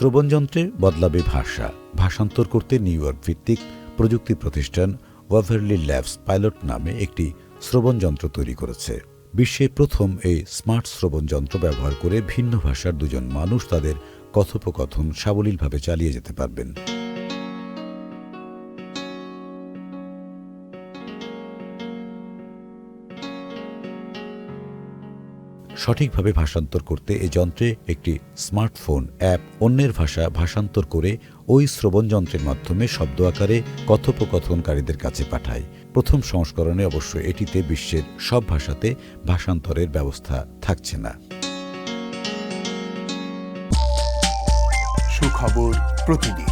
শ্রবণযন্ত্রে বদলাবে ভাষা। ভাষান্তর করতে নিউ ইয়র্ক ভিত্তিক প্রযুক্তি প্রতিষ্ঠান ওয়াভারলি ল্যাবস পাইলট নামে একটি শ্রবণযন্ত্র তৈরি করেছে। বিশ্বে প্রথম এই স্মার্ট শ্রবণযন্ত্র ব্যবহার করে ভিন্ন ভাষার দুজন মানুষ তাদের কথোপকথন সাবলীলভাবে চালিয়ে যেতে পারবেন। সঠিকভাবে ভাষান্তর করতে এ যন্ত্রে একটি স্মার্টফোন অ্যাপ অন্যের ভাষা ভাষান্তর করে ওই শ্রবণযন্ত্রের মাধ্যমে শব্দ আকারে কথোপকথনকারীদের কাছে পাঠায়। প্রথম সংস্করণে অবশ্য এটিতে বিশ্বের সব ভাষাতে ভাষান্তরের ব্যবস্থা থাকছে না। সুখবর প্রতিদিন।